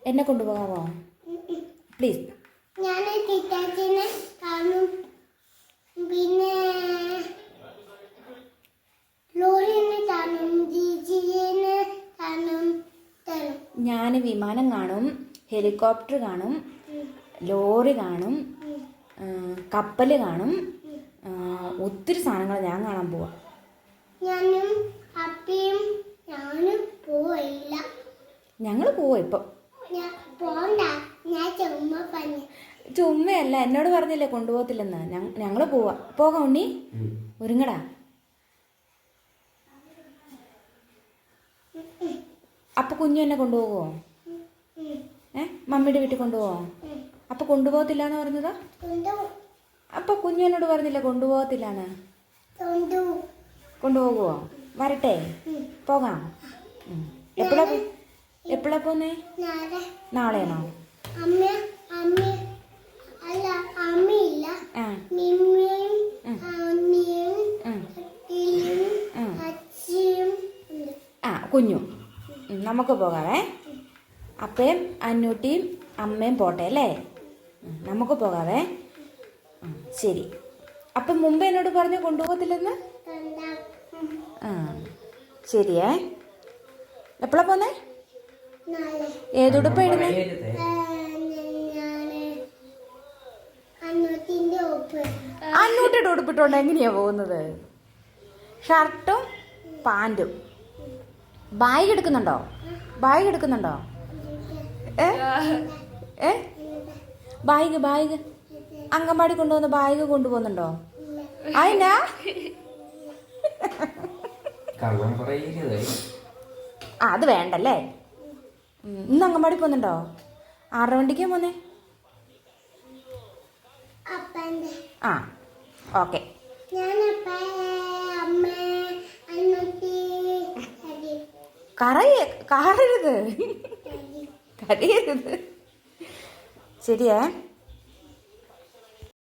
എന്നെ കൊണ്ടുപോകാമോ പ്ലീസ്? ഞാൻ ടീച്ചറിനെ കാണും, പിന്നെ ലോറിനെ കാണും, ജിജിനെ കാണും. ഞാൻ വിമാനം കാണും, ഹെലികോപ്റ്റർ കാണും, ലോറി കാണും, കപ്പൽ കാണും, ഒത്തിരി സാധനങ്ങൾ ഞാൻ കാണാൻ പോവാം. ഞാനും അപ്പിയും ഞാനും പോയില്ല. ഞങ്ങൾ പോവാ ഇപ്പം. പോണ്ട, ഞാൻ ചുമ്മയല്ല, എന്നോട് പറഞ്ഞില്ലേ കൊണ്ടുപോകത്തില്ലെന്ന്. ഞങ്ങൾ പോവാ. പോകാം ഉണ്ണി, ഒരുങ്ങടാ. അപ്പൊ കുഞ്ഞു എന്നെ കൊണ്ടുപോകുമോ? മമ്മിയുടെ വീട്ടിൽ കൊണ്ടുപോകോ? അപ്പൊ കൊണ്ടുപോകത്തില്ല എന്ന് പറഞ്ഞതാ? അപ്പൊ കുഞ്ഞു എന്നോട് പറഞ്ഞില്ലേ കൊണ്ടുപോകത്തില്ലാന്ന്? കൊണ്ടുപോകുമോ? വരട്ടെ, പോകാം. എപ്പോഴാ പോന്നേ? നാളെയാണോ? കുഞ്ഞു, നമുക്ക് പോകാവേ. അപ്പയും അന്നൂട്ടിയും അമ്മയും പോട്ടെ അല്ലേ? നമുക്ക് പോകാവേ. ശരി. അപ്പം മുമ്പ് എന്നോട് പറഞ്ഞു കൊണ്ടുപോകത്തില്ലെന്ന്. ശരിയേ. എപ്പോഴാ പോന്നേ? ഏതുടുപ്പ ഇടുന്നേ? അന്നൂട്ടിയുടെ ഉടുപ്പിട്ടോണ്ട് എങ്ങനെയാ പോകുന്നത്? ഷർട്ടും പാൻറ്റും. ബാഗ് എടുക്കുന്നുണ്ടോ? ബാഗ് അങ്കൻവാടി കൊണ്ടുപോകുന്ന ബാഗ് കൊണ്ടുപോകുന്നുണ്ടോ? അതിനാ അത് വേണ്ടല്ലേ. ഇന്ന് അങ്കൻവാടി പോകുന്നുണ്ടോ? 6:30 വണ്ടിക്കാ പോന്നേ? ഓക്കെ. കരയരുത്. ശരിയേ.